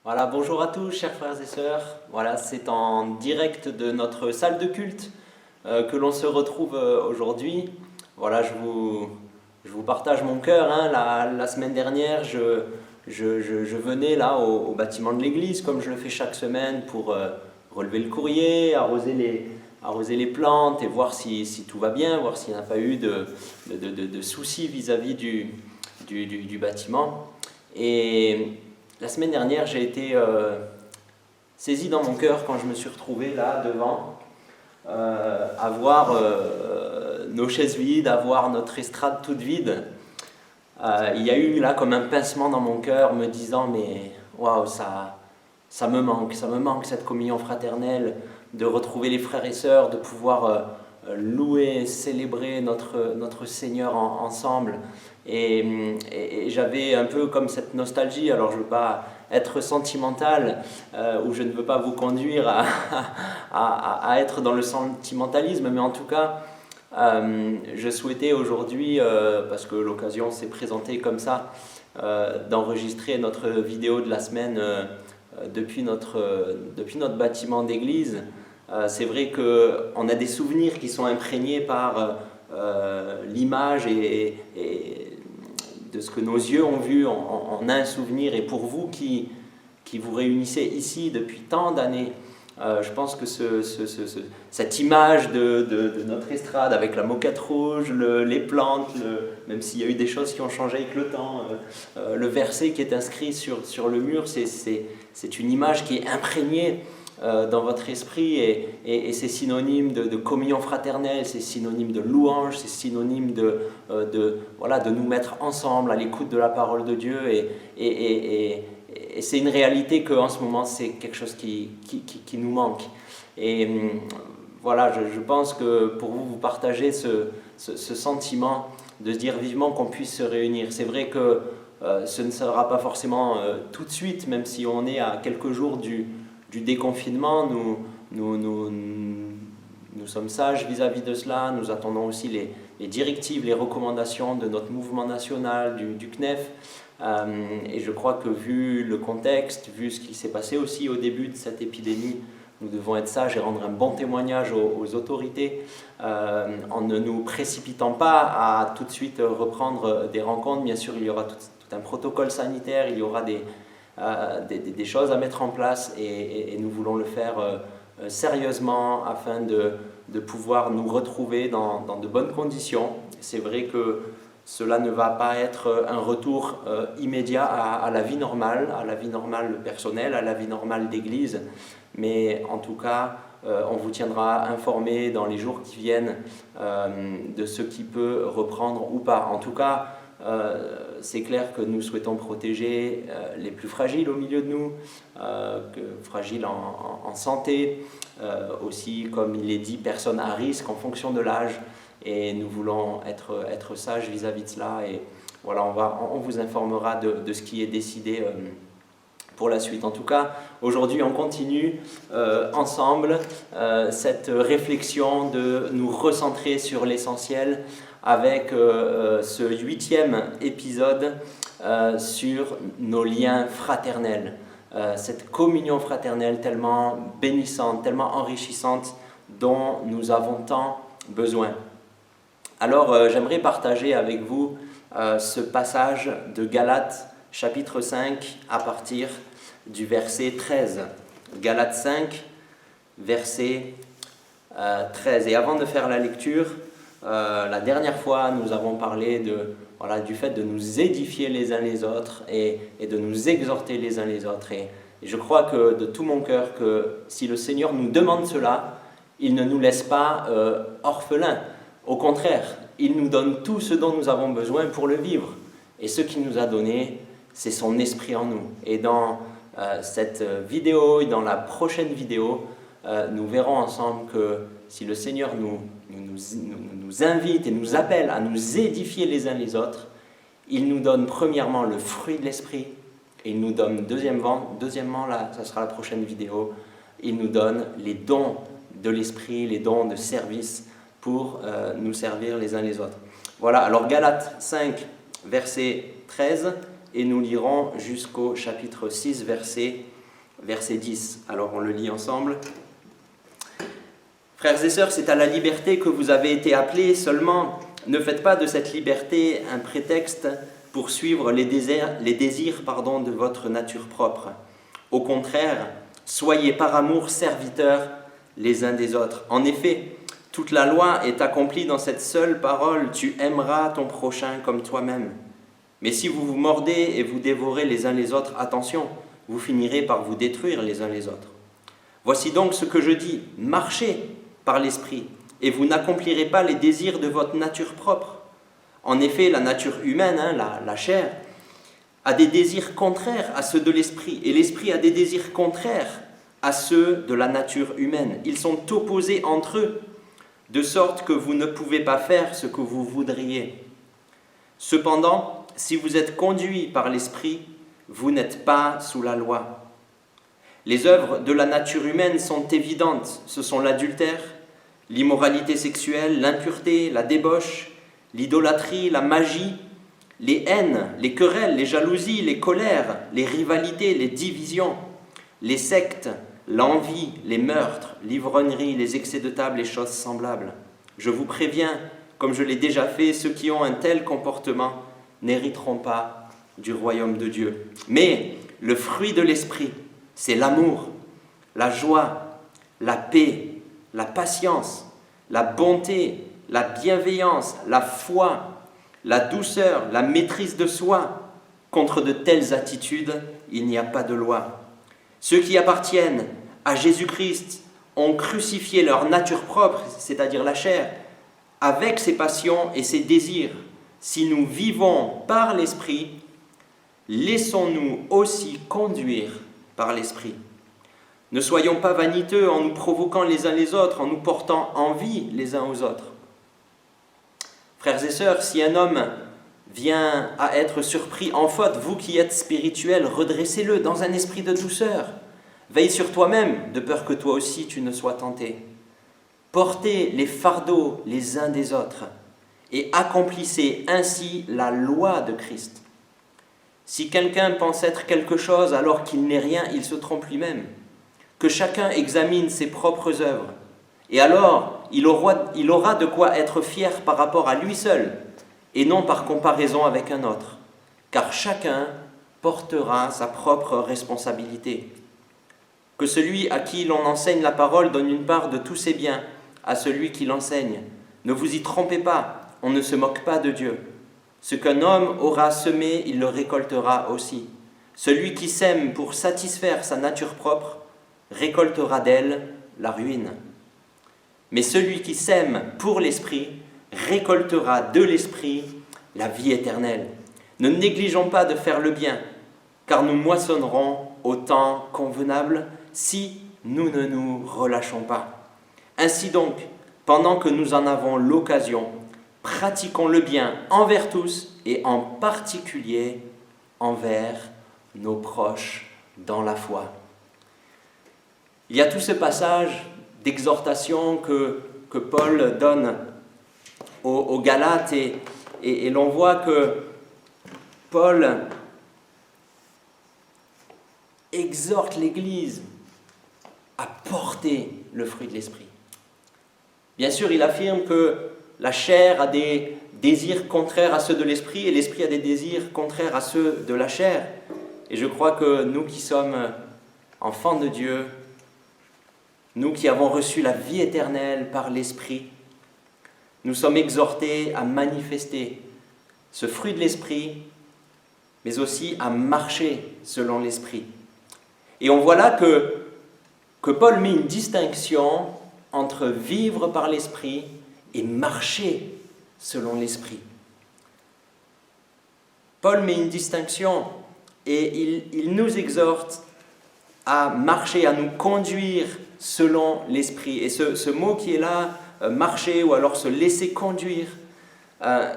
Voilà, bonjour à tous, chers frères et sœurs. Voilà, c'est en direct de notre salle de culte que l'on se retrouve aujourd'hui. Voilà, je vous partage mon cœur, hein. La semaine dernière, je venais là au bâtiment de l'église, comme je le fais chaque semaine, pour relever le courrier, arroser les plantes et voir si tout va bien, voir s'il n'y a pas eu de soucis vis-à-vis du bâtiment. Et la semaine dernière, j'ai été saisi dans mon cœur quand je me suis retrouvé là devant, à voir nos chaises vides, à voir notre estrade toute vide. Il y a eu là comme un pincement dans mon cœur me disant mais waouh, ça me manque cette communion fraternelle, de retrouver les frères et sœurs, de pouvoir louer, célébrer notre Seigneur ensemble. Et j'avais un peu comme cette nostalgie, alors je ne veux pas être sentimental, ou je ne veux pas vous conduire à être dans le sentimentalisme, mais en tout cas, je souhaitais aujourd'hui, parce que l'occasion s'est présentée comme ça, d'enregistrer notre vidéo de la semaine depuis notre bâtiment d'église. C'est vrai qu'on a des souvenirs qui sont imprégnés par l'image et de ce que nos yeux ont vu. On a un souvenir, et pour vous qui vous réunissez ici depuis tant d'années, je pense que cette image de notre estrade avec la moquette rouge, les plantes, même s'il y a eu des choses qui ont changé avec le temps, le verset qui est inscrit sur le mur, c'est une image qui est imprégnée dans votre esprit, et c'est synonyme de communion fraternelle, c'est synonyme de louange, c'est synonyme de nous mettre ensemble à l'écoute de la parole de Dieu, et c'est une réalité qu'en ce moment c'est quelque chose qui nous manque. Et voilà, je pense que pour vous partagez ce sentiment de se dire vivement qu'on puisse se réunir. C'est vrai que ce ne sera pas forcément tout de suite, même si on est à quelques jours du déconfinement. Nous sommes sages vis-à-vis de cela. Nous attendons aussi les directives, les recommandations de notre mouvement national, du CNEF. Et je crois que vu le contexte, vu ce qui s'est passé aussi au début de cette épidémie, nous devons être sages et rendre un bon témoignage aux autorités, en ne nous précipitant pas à tout de suite reprendre des rencontres. Bien sûr, il y aura tout un protocole sanitaire, il y aura des choses à mettre en place, et nous voulons le faire sérieusement afin de pouvoir nous retrouver dans de bonnes conditions. C'est vrai que cela ne va pas être un retour immédiat à la vie normale personnelle, à la vie normale d'église, mais en tout cas, on vous tiendra informé dans les jours qui viennent de ce qui peut reprendre ou pas. En tout cas, c'est clair que nous souhaitons protéger les plus fragiles au milieu de nous, fragiles en santé, aussi, comme il est dit, personnes à risque en fonction de l'âge, et nous voulons être sages vis-à-vis de cela. Et voilà, on vous informera de ce qui est décidé pour la suite. En tout cas, aujourd'hui, on continue ensemble cette réflexion de nous recentrer sur l'essentiel, avec ce 8e épisode sur nos liens fraternels, cette communion fraternelle tellement bénissante, tellement enrichissante, dont nous avons tant besoin. Alors, j'aimerais partager avec vous ce passage de Galates, chapitre 5, à partir du verset 13. Galates 5, verset 13. Et avant de faire la lecture, la dernière fois, nous avons parlé du fait de nous édifier les uns les autres, et de nous exhorter les uns les autres. Et je crois que de tout mon cœur que si le Seigneur nous demande cela, il ne nous laisse pas orphelins. Au contraire, il nous donne tout ce dont nous avons besoin pour le vivre. Et ce qu'il nous a donné, c'est son esprit en nous. Et dans cette vidéo et dans la prochaine vidéo, nous verrons ensemble que si le Seigneur nous invite et nous appelle à nous édifier les uns les autres, il nous donne premièrement le fruit de l'esprit, et il nous donne deuxièmement, là, ça sera la prochaine vidéo, il nous donne les dons de l'esprit, les dons de service pour nous servir les uns les autres. Voilà, alors Galates 5, verset 13, et nous lirons jusqu'au chapitre 6, verset verset 10. Alors on le lit ensemble. Frères et sœurs, c'est à la liberté que vous avez été appelés, seulement ne faites pas de cette liberté un prétexte pour suivre les désirs de votre nature propre. Au contraire, soyez par amour serviteurs les uns des autres. En effet, toute la loi est accomplie dans cette seule parole, tu aimeras ton prochain comme toi-même. Mais si vous vous mordez et vous dévorez les uns les autres, attention, vous finirez par vous détruire les uns les autres. Voici donc ce que je dis, marchez par l'esprit, et vous n'accomplirez pas les désirs de votre nature propre. En effet, la nature humaine, la chair, a des désirs contraires à ceux de l'esprit, et l'esprit a des désirs contraires à ceux de la nature humaine. Ils sont opposés entre eux, de sorte que vous ne pouvez pas faire ce que vous voudriez. Cependant, si vous êtes conduits par l'esprit, vous n'êtes pas sous la loi. Les œuvres de la nature humaine sont évidentes. Ce sont l'adultère, l'immoralité sexuelle, l'impureté, la débauche, l'idolâtrie, la magie, les haines, les querelles, les jalousies, les colères, les rivalités, les divisions, les sectes, l'envie, les meurtres, l'ivrognerie, les excès de table et choses semblables. Je vous préviens, comme je l'ai déjà fait, ceux qui ont un tel comportement n'hériteront pas du royaume de Dieu. Mais le fruit de l'esprit, c'est l'amour, la joie, la paix, la patience, la bonté, la bienveillance, la foi, la douceur, la maîtrise de soi. Contre de telles attitudes, il n'y a pas de loi. Ceux qui appartiennent à Jésus-Christ ont crucifié leur nature propre, c'est-à-dire la chair, avec ses passions et ses désirs. Si nous vivons par l'Esprit, laissons-nous aussi conduire par l'Esprit. Ne soyons pas vaniteux en nous provoquant les uns les autres, en nous portant envie les uns aux autres. Frères et sœurs, si un homme vient à être surpris en faute, vous qui êtes spirituels, redressez-le dans un esprit de douceur. Veille sur toi-même, de peur que toi aussi tu ne sois tenté. Portez les fardeaux les uns des autres et accomplissez ainsi la loi de Christ. Si quelqu'un pense être quelque chose alors qu'il n'est rien, il se trompe lui-même. Que chacun examine ses propres œuvres, et alors il aura de quoi être fier par rapport à lui seul, et non par comparaison avec un autre, car chacun portera sa propre responsabilité. Que celui à qui l'on enseigne la parole donne une part de tous ses biens à celui qui l'enseigne. Ne vous y trompez pas, on ne se moque pas de Dieu. Ce qu'un homme aura semé, il le récoltera aussi. Celui qui sème pour satisfaire sa nature propre récoltera d'elle la ruine. Mais celui qui sème pour l'esprit récoltera de l'esprit la vie éternelle. Ne négligeons pas de faire le bien, car nous moissonnerons au temps convenable si nous ne nous relâchons pas. Ainsi donc, pendant que nous en avons l'occasion, pratiquons le bien envers tous et en particulier envers nos proches dans la foi. Il y a tout ce passage d'exhortation que Paul donne aux Galates et l'on voit que Paul exhorte l'Église à porter le fruit de l'Esprit. Bien sûr, il affirme que la chair a des désirs contraires à ceux de l'Esprit et l'Esprit a des désirs contraires à ceux de la chair. Et je crois que nous qui sommes enfants de Dieu, nous qui avons reçu la vie éternelle par l'Esprit, nous sommes exhortés à manifester ce fruit de l'Esprit, mais aussi à marcher selon l'Esprit. Et on voit là que Paul met une distinction entre vivre par l'Esprit et marcher selon l'Esprit. Paul met une distinction et il nous exhorte à marcher, à nous conduire selon l'Esprit. Et ce mot qui est là, marcher ou alors se laisser conduire,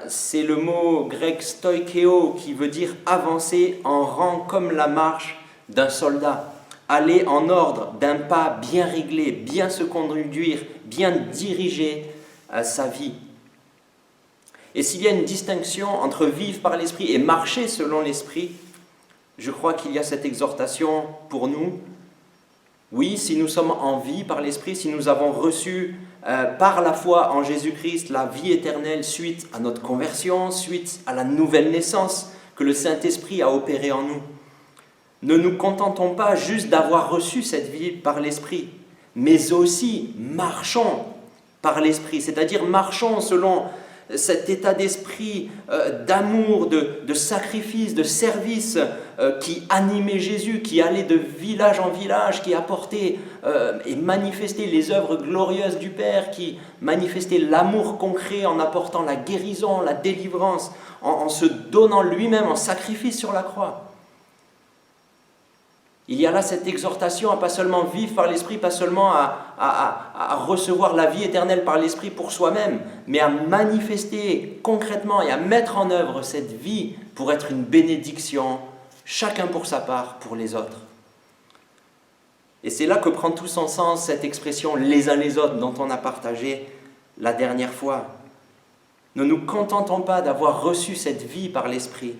c'est le mot grec stoikeo qui veut dire avancer en rang comme la marche d'un soldat. Aller en ordre, d'un pas bien réglé, bien se conduire, bien diriger sa vie. Et s'il y a une distinction entre vivre par l'Esprit et marcher selon l'Esprit, je crois qu'il y a cette exhortation pour nous Oui, si nous sommes en vie par l'Esprit, si nous avons reçu par la foi en Jésus-Christ la vie éternelle suite à notre conversion, suite à la nouvelle naissance que le Saint-Esprit a opéré en nous, ne nous contentons pas juste d'avoir reçu cette vie par l'Esprit, mais aussi marchons par l'Esprit, c'est-à-dire marchons selon cet état d'esprit d'amour, de sacrifice, de service qui animait Jésus, qui allait de village en village, qui apportait et manifestait les œuvres glorieuses du Père, qui manifestait l'amour concret en apportant la guérison, la délivrance, en se donnant lui-même en sacrifice sur la croix. Il y a là cette exhortation à pas seulement vivre par l'Esprit, pas seulement à recevoir la vie éternelle par l'Esprit pour soi-même, mais à manifester concrètement et à mettre en œuvre cette vie pour être une bénédiction, chacun pour sa part, pour les autres. Et c'est là que prend tout son sens cette expression « les uns les autres » dont on a partagé la dernière fois. Ne nous contentons pas d'avoir reçu cette vie par l'Esprit,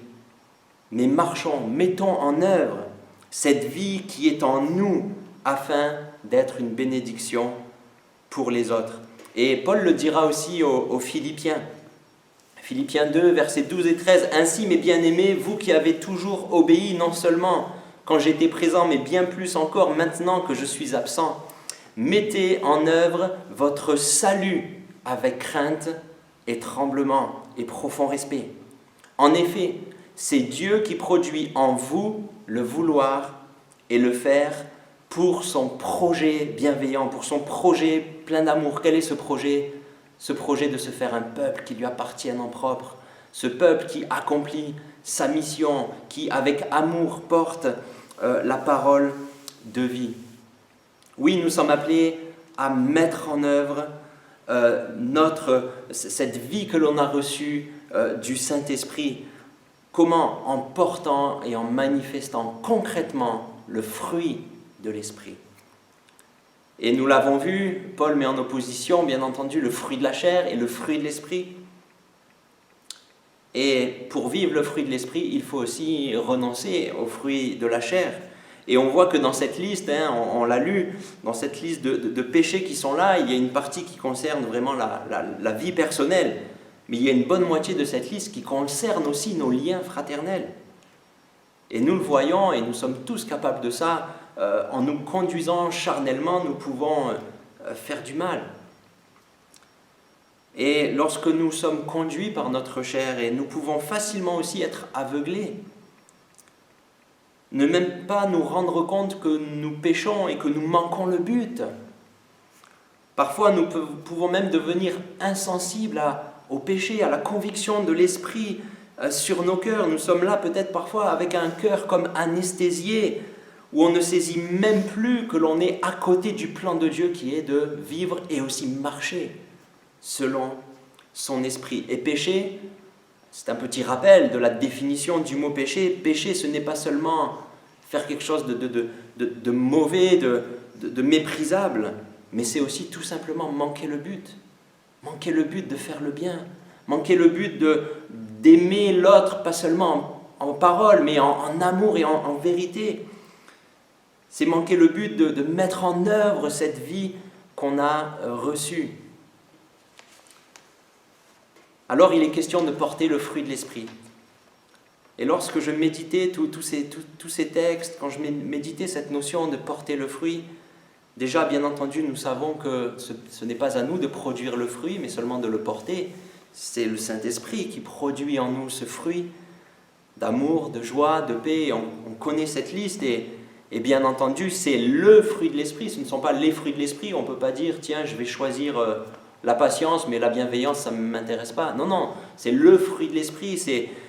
mais marchons, mettons en œuvre cette vie qui est en nous afin d'être une bénédiction pour les autres. Et Paul le dira aussi aux Philippiens. Philippiens 2, versets 12 et 13. « Ainsi, mes bien-aimés, vous qui avez toujours obéi, non seulement quand j'étais présent, mais bien plus encore maintenant que je suis absent, mettez en œuvre votre salut avec crainte et tremblement et profond respect. En effet, c'est Dieu qui produit en vous le vouloir et le faire pour son projet bienveillant, pour son projet plein d'amour. Quel est ce projet ? Ce projet de se faire un peuple qui lui appartienne en propre, ce peuple qui accomplit sa mission, qui avec amour porte la parole de vie. Oui, nous sommes appelés à mettre en œuvre cette vie que l'on a reçue du Saint-Esprit. Comment ? En portant et en manifestant concrètement le fruit de l'Esprit. Et nous l'avons vu, Paul met en opposition, bien entendu, le fruit de la chair et le fruit de l'Esprit. Et pour vivre le fruit de l'Esprit, il faut aussi renoncer au fruit de la chair. Et on voit que dans cette liste, on l'a lu, dans cette liste de péchés qui sont là, il y a une partie qui concerne vraiment la vie personnelle. Mais il y a une bonne moitié de cette liste qui concerne aussi nos liens fraternels. Et nous le voyons, et nous sommes tous capables de ça, en nous conduisant charnellement, nous pouvons faire du mal. Et lorsque nous sommes conduits par notre chair, et nous pouvons facilement aussi être aveuglés, ne même pas nous rendre compte que nous péchons et que nous manquons le but. Parfois, nous pouvons même devenir insensibles au péché, à la conviction de l'Esprit sur nos cœurs. Nous sommes là peut-être parfois avec un cœur comme anesthésié, où on ne saisit même plus que l'on est à côté du plan de Dieu qui est de vivre et aussi marcher selon son esprit. Et péché, c'est un petit rappel de la définition du mot péché. Péché, ce n'est pas seulement faire quelque chose de mauvais, de méprisable, mais c'est aussi tout simplement manquer le but. Manquer le but de faire le bien. Manquer le but d'aimer l'autre, pas seulement en parole, mais en amour et en vérité. C'est manquer le but de mettre en œuvre cette vie qu'on a reçue. Alors il est question de porter le fruit de l'Esprit. Et lorsque je méditais tous ces textes, quand je méditais cette notion de porter le fruit, déjà bien entendu nous savons que ce n'est pas à nous de produire le fruit, mais seulement de le porter. C'est le Saint-Esprit qui produit en nous ce fruit d'amour, de joie, de paix. On connaît cette liste et bien entendu, c'est le fruit de l'Esprit, ce ne sont pas les fruits de l'Esprit. On ne peut pas dire, tiens, je vais choisir la patience, mais la bienveillance, ça ne m'intéresse pas. Non, c'est le fruit de l'Esprit,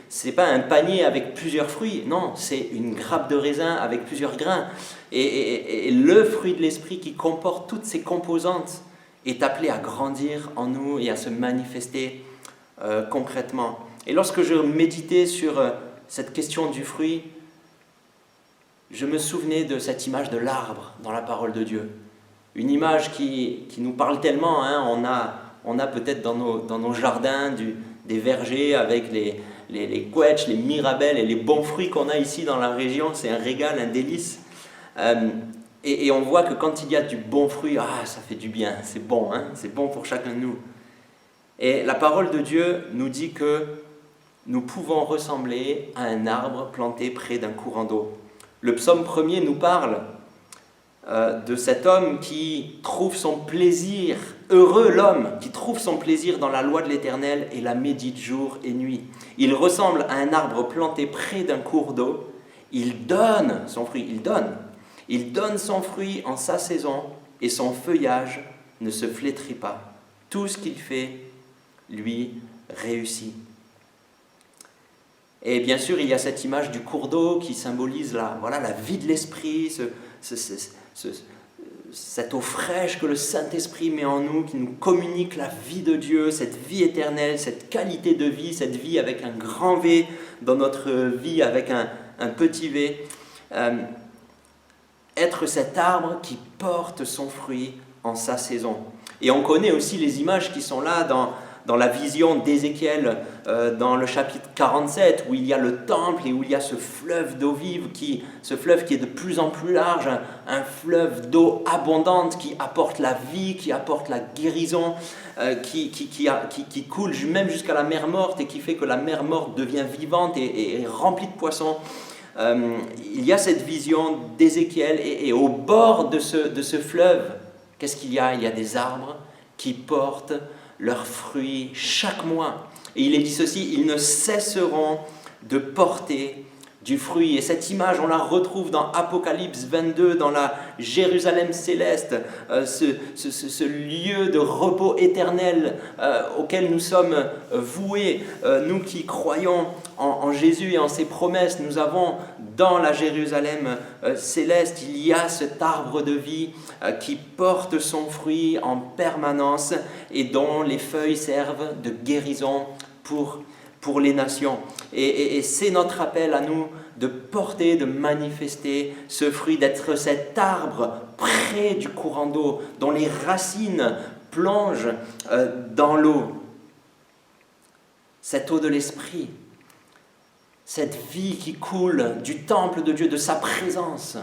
c'est pas un panier avec plusieurs fruits, non, c'est une grappe de raisin avec plusieurs grains. Et le fruit de l'Esprit qui comporte toutes ces composantes est appelé à grandir en nous et à se manifester concrètement. Et lorsque je méditais sur cette question du fruit, je me souvenais de cette image de l'arbre dans la parole de Dieu. Une image qui nous parle tellement. On a peut-être dans nos jardins des vergers avec les quetchs, les mirabelles et les bons fruits qu'on a ici dans la région. C'est un régal, un délice. Et on voit que quand il y a du bon fruit, ça fait du bien, c'est bon, hein, c'est bon pour chacun de nous. Et la parole de Dieu nous dit que nous pouvons ressembler à un arbre planté près d'un courant d'eau. Le psaume 1er nous parle de cet homme qui trouve son plaisir, heureux l'homme qui trouve son plaisir dans la loi de l'Éternel et la médite jour et nuit. Il ressemble à un arbre planté près d'un cours d'eau. Il donne son fruit, il donne son fruit en sa saison et son feuillage ne se flétrit pas. Tout ce qu'il fait, lui, réussit. Et bien sûr, il y a cette image du cours d'eau qui symbolise la vie de l'esprit, cette eau fraîche que le Saint-Esprit met en nous, qui nous communique la vie de Dieu, cette vie éternelle, cette qualité de vie, cette vie avec un grand V dans notre vie avec un petit V. Être cet arbre qui porte son fruit en sa saison. Et on connaît aussi les images qui sont là dans la vision d'Ézéchiel, dans le chapitre 47, où il y a le temple et où il y a ce fleuve d'eau vive, ce fleuve qui est de plus en plus large, un fleuve d'eau abondante qui apporte la vie, qui apporte la guérison, qui coule même jusqu'à la mer morte et qui fait que la mer morte devient vivante et remplie de poissons. Il y a cette vision d'Ézéchiel et au bord de ce fleuve, qu'est-ce qu'il y a ? Il y a des arbres qui portent leurs fruits chaque mois. Et il est dit ceci, ils ne cesseront de porter du fruit. Et cette image, on la retrouve dans Apocalypse 22, dans la Jérusalem céleste, ce lieu de repos éternel auquel nous sommes voués. Nous qui croyons en Jésus et en ses promesses, nous avons dans la Jérusalem céleste, il y a cet arbre de vie qui porte son fruit en permanence et dont les feuilles servent de guérison pour les nations. Et c'est notre appel à nous de porter, de manifester ce fruit, d'être cet arbre près du courant d'eau, dont les racines plongent dans l'eau. Cette eau de l'esprit, cette vie qui coule du temple de Dieu, de sa présence,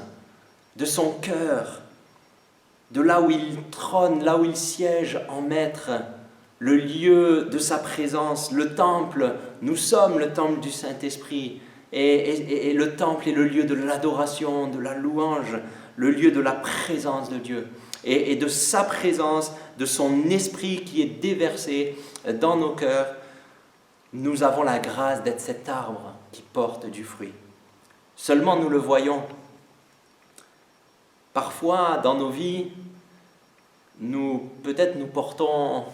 de son cœur, de là où il trône, là où il siège en maître, le lieu de sa présence, le temple. Nous sommes le temple du Saint-Esprit et le temple est le lieu de l'adoration, de la louange, le lieu de la présence de Dieu et de sa présence, de son esprit qui est déversé dans nos cœurs. Nous avons la grâce d'être cet arbre qui porte du fruit. Seulement nous le voyons. Parfois dans nos vies, peut-être nous portons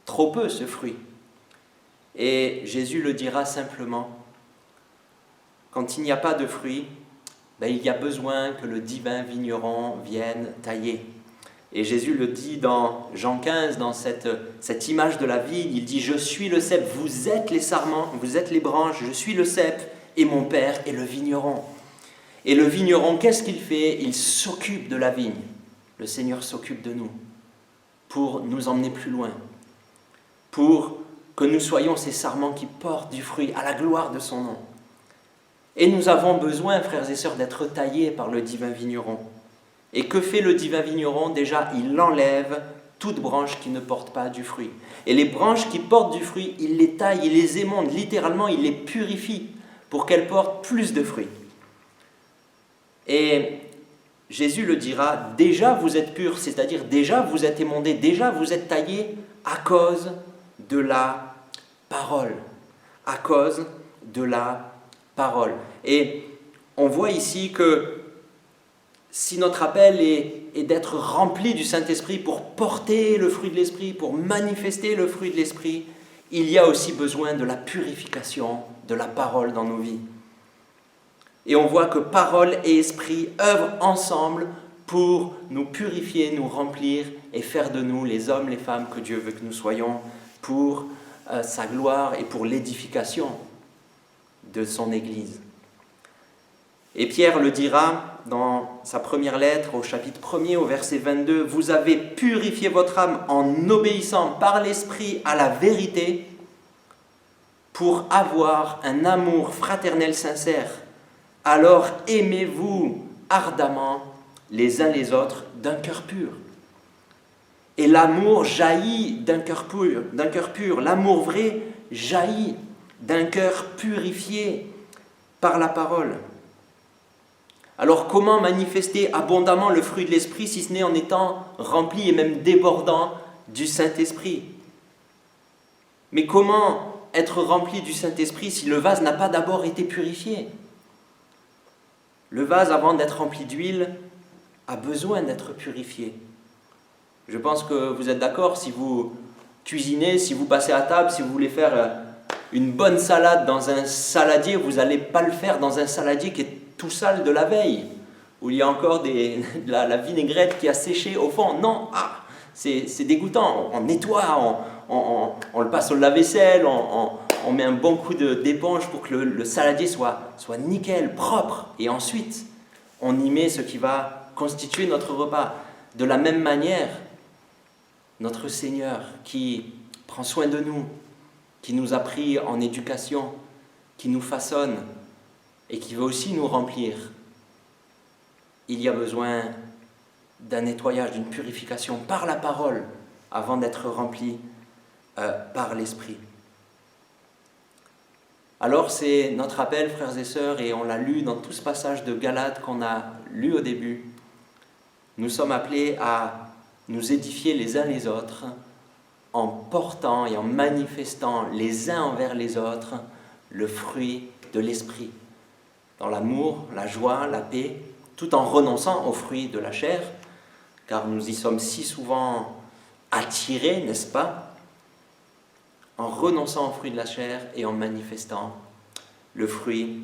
trop peu ce fruit. Et Jésus le dira simplement, quand il n'y a pas de fruit, il y a besoin que le divin vigneron vienne tailler. Et Jésus le dit dans Jean 15, dans cette image de la vigne, il dit « Je suis le cep, vous êtes les sarments, vous êtes les branches, je suis le cep, et mon Père est le vigneron. » Et le vigneron, qu'est-ce qu'il fait ? Il s'occupe de la vigne. Le Seigneur s'occupe de nous pour nous emmener plus loin, pour que nous soyons ces sarments qui portent du fruit à la gloire de son nom. Et nous avons besoin, frères et sœurs, d'être taillés par le divin vigneron. Et que fait le divin vigneron ? Déjà, il enlève toute branche qui ne porte pas du fruit. Et les branches qui portent du fruit, il les taille, il les émonde, littéralement, il les purifie pour qu'elles portent plus de fruits. Et Jésus le dira, déjà vous êtes purs, c'est-à-dire déjà vous êtes émondés, déjà vous êtes taillés à cause de la parole. À cause de la parole. Et on voit ici que si notre appel est d'être rempli du Saint-Esprit pour porter le fruit de l'Esprit, pour manifester le fruit de l'Esprit, il y a aussi besoin de la purification de la parole dans nos vies. Et on voit que parole et esprit œuvrent ensemble pour nous purifier, nous remplir et faire de nous les hommes, les femmes que Dieu veut que nous soyons pour sa gloire et pour l'édification de son Église. Et Pierre le dira dans sa première lettre, au chapitre 1er, au verset 22, « Vous avez purifié votre âme en obéissant par l'Esprit à la vérité pour avoir un amour fraternel sincère. Alors aimez-vous ardemment les uns les autres d'un cœur pur. Et l'amour jaillit d'un cœur pur. L'amour vrai jaillit d'un cœur purifié par la parole. Alors comment manifester abondamment le fruit de l'Esprit si ce n'est en étant rempli et même débordant du Saint-Esprit? Mais comment être rempli du Saint-Esprit si le vase n'a pas d'abord été purifié? Le vase, avant d'être rempli d'huile, a besoin d'être purifié. Je pense que vous êtes d'accord, si vous cuisinez, si vous passez à table, si vous voulez faire une bonne salade dans un saladier, vous n'allez pas le faire dans un saladier qui est tout sale de la veille, où il y a encore de la vinaigrette qui a séché au fond. Non, c'est dégoûtant. On nettoie, on le passe au lave-vaisselle, on met un bon coup d'éponge pour que le saladier soit nickel, propre. Et ensuite, on y met ce qui va constituer notre repas. De la même manière, notre Seigneur qui prend soin de nous, qui nous a pris en éducation, qui nous façonne et qui veut aussi nous remplir, il y a besoin d'un nettoyage, d'une purification par la parole avant d'être rempli par l'Esprit. Alors c'est notre appel, frères et sœurs, et on l'a lu dans tout ce passage de Galates qu'on a lu au début. Nous sommes appelés à nous édifier les uns les autres en portant et en manifestant les uns envers les autres le fruit de l'Esprit, dans l'amour, la joie, la paix, tout en renonçant aux fruits de la chair, car nous y sommes si souvent attirés, n'est-ce pas? En renonçant aux fruits de la chair et en manifestant le fruit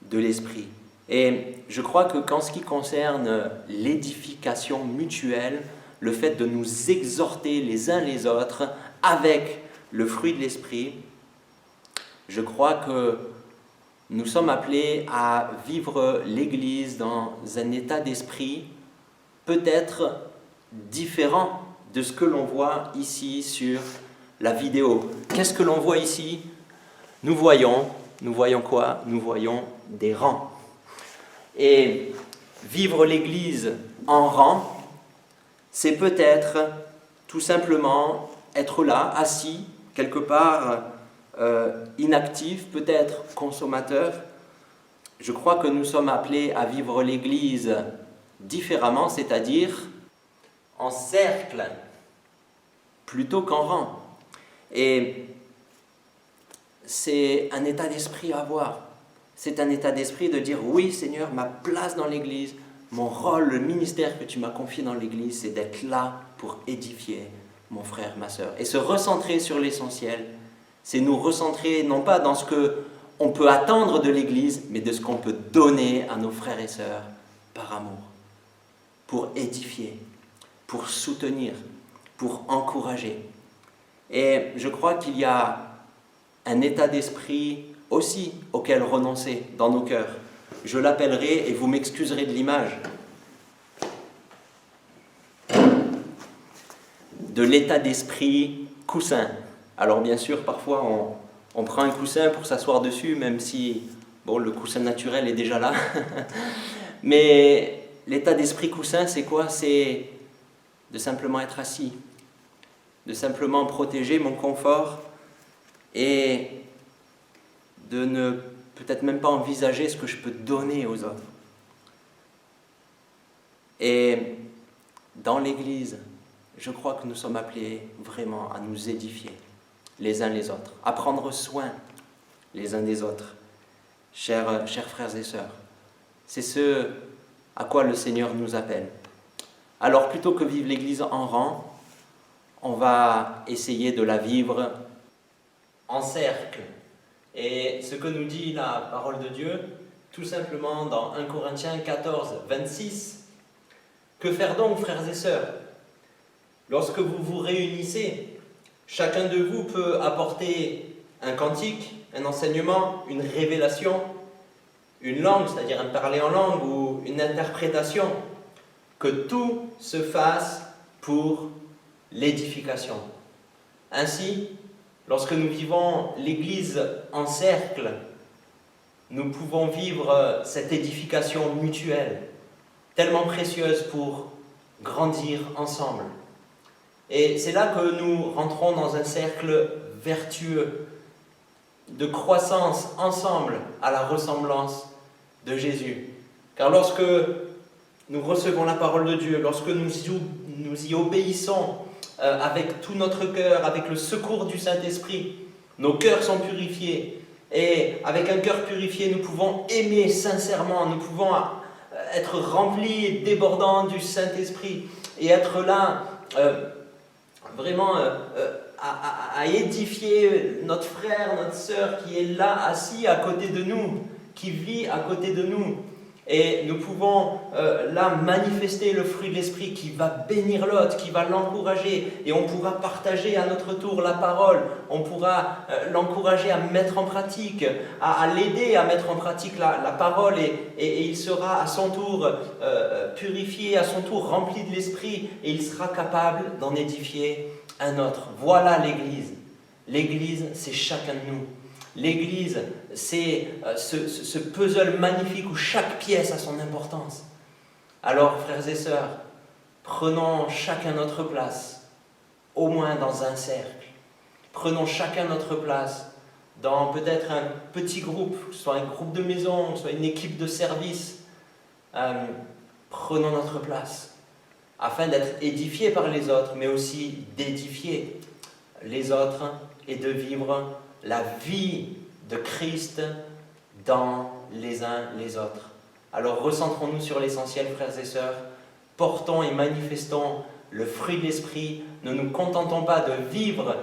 de l'Esprit. Et je crois qu'en ce qui concerne l'édification mutuelle, le fait de nous exhorter les uns les autres avec le fruit de l'Esprit, je crois que nous sommes appelés à vivre l'Église dans un état d'esprit peut-être différent de ce que l'on voit ici sur la vidéo. Qu'est-ce que l'on voit ici? Nous voyons quoi? Nous voyons des rangs. Et vivre l'Église en rang, c'est peut-être tout simplement être là, assis, quelque part inactif, peut-être consommateur. Je crois que nous sommes appelés à vivre l'Église différemment, c'est-à-dire en cercle, plutôt qu'en rang. Et c'est un état d'esprit à avoir. C'est un état d'esprit de dire, oui Seigneur, ma place dans l'Église, mon rôle, le ministère que tu m'as confié dans l'Église, c'est d'être là pour édifier mon frère, ma sœur. Et se recentrer sur l'essentiel, c'est nous recentrer non pas dans ce qu'on peut attendre de l'Église, mais de ce qu'on peut donner à nos frères et sœurs par amour, pour édifier, pour soutenir, pour encourager. Et je crois qu'il y a un état d'esprit aussi auquel renoncer dans nos cœurs. Je l'appellerai, et vous m'excuserez de l'image, de l'état d'esprit coussin. Alors bien sûr, parfois on prend un coussin pour s'asseoir dessus, même si le coussin naturel est déjà là. Mais l'état d'esprit coussin, c'est quoi? C'est de simplement être assis, de simplement protéger mon confort et de ne peut-être même pas envisager ce que je peux donner aux autres. Et dans l'Église, je crois que nous sommes appelés vraiment à nous édifier les uns les autres, à prendre soin les uns des autres. Chers frères et sœurs, c'est ce à quoi le Seigneur nous appelle. Alors plutôt que vivre l'Église en rang, on va essayer de la vivre en cercle. Et ce que nous dit la parole de Dieu, tout simplement dans 1 Corinthiens 14, 26, « Que faire donc, frères et sœurs? Lorsque vous vous réunissez, chacun de vous peut apporter un cantique, un enseignement, une révélation, une langue, c'est-à-dire un parler en langue ou une interprétation, que tout se fasse pour l'édification. Ainsi, lorsque nous vivons l'Église en cercle, nous pouvons vivre cette édification mutuelle. tellement précieuse pour grandir ensemble. Et c'est là que nous rentrons dans un cercle vertueux de croissance ensemble à la ressemblance de Jésus. Car lorsque nous recevons la parole de Dieu, lorsque nous y obéissons avec tout notre cœur, avec le secours du Saint-Esprit, nos cœurs sont purifiés. Et avec un cœur purifié, nous pouvons aimer sincèrement, nous pouvons être remplis et débordants du Saint-Esprit et être là vraiment à édifier notre frère, notre sœur qui est là assis à côté de nous, qui vit à côté de nous. Et nous pouvons là manifester le fruit de l'Esprit qui va bénir l'autre, qui va l'encourager. Et on pourra partager à notre tour la parole. On pourra l'encourager à mettre en pratique, à l'aider à mettre en pratique la parole. Et il sera à son tour purifié, à son tour rempli de l'Esprit. Et il sera capable d'en édifier un autre. Voilà l'Église. L'Église, c'est chacun de nous. L'Église, c'est ce puzzle magnifique où chaque pièce a son importance. Alors, frères et sœurs, prenons chacun notre place, au moins dans un cercle. Prenons chacun notre place dans peut-être un petit groupe, soit un groupe de maison, soit une équipe de service. Prenons notre place, afin d'être édifiés par les autres, mais aussi d'édifier les autres et de vivre la vie de Christ dans les uns les autres. Alors recentrons-nous sur l'essentiel, frères et sœurs. Portons et manifestons le fruit de l'Esprit. Ne nous contentons pas de vivre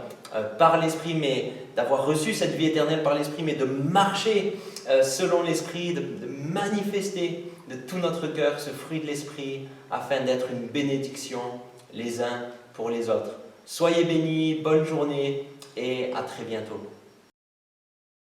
par l'Esprit, mais d'avoir reçu cette vie éternelle par l'Esprit, mais de marcher selon l'Esprit, de manifester de tout notre cœur ce fruit de l'Esprit, afin d'être une bénédiction les uns pour les autres. Soyez bénis, bonne journée et à très bientôt.